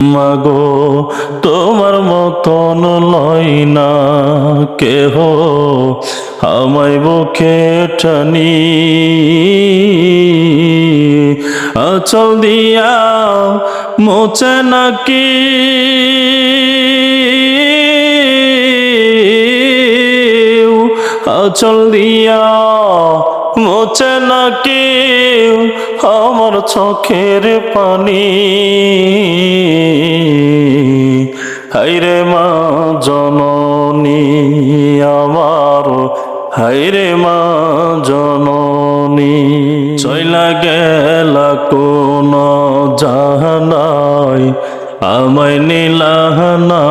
মাগো তোমার মতন লয় না কেহ আমায় বুকে টানি, আঁচল দিয়া মোচে নাকি আঁচল দিয়া মোচে নাকি আমার চোখের পানি। হায়রে মা জননী আমার, হায়রে মা জননী, চইলা গেলা কোন জাহানায় আমায় নিলাহানা,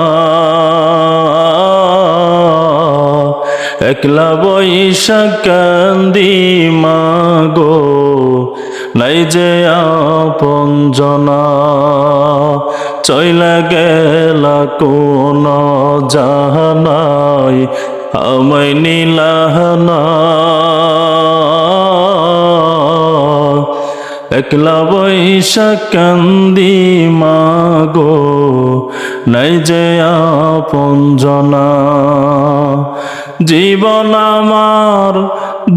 একলা বইসা কান্দি মাগো নাই যে আপনজনা, চইলা গেলা কোন জাহানায় আমায় নিলাহানা, একলা বইসা কান্দি মাগো নাই যে আপনজনা। জীবন আমার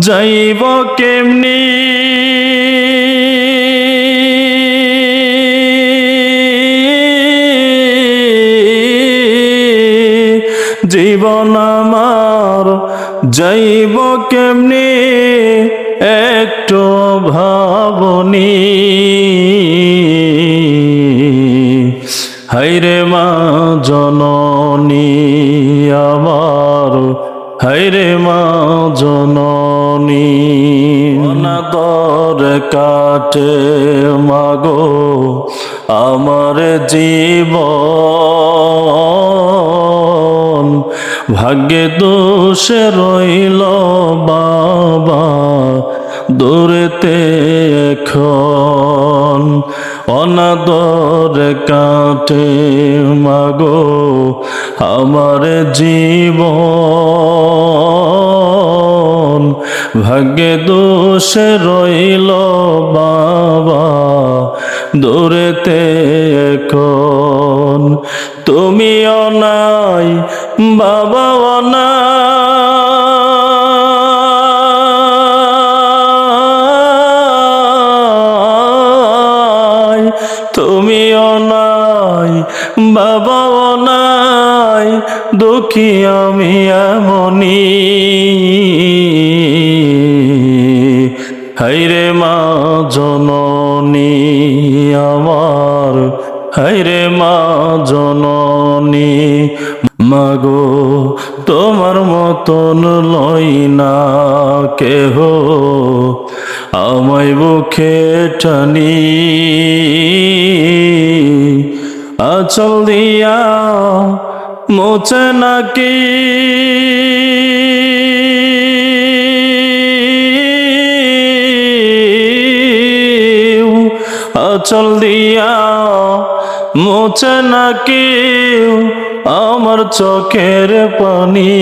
যাইব কেমনি, জীবন আমার যাইব কেমনি একটু ভাবনি। হায়রে মা জননী আমার, হায়রে মা জননী, অনাদর কাটে মাগো আমার জীবন, ভাগ্যে দোষে রইল বাবা দূরেতে এখন, অনাদর কাটে মাগো আমার জীবন, ভাগ্যে দোষে রইল বাবা দূরেতে এখন। তুমিও নাই বাবাও নাই, তুমিও নাই বাবাও নাই, দুঃখী আমি এমনি। হায়রে মা জননী আমার, হায়রে মা জননী, মাগো তোমার মতন লয় না কেহ আমায় বুকে টানি, আঁচল দিয়া মোচে নাকি আঁচল দিয়া মোচে নাকি আমার চোখের পানি।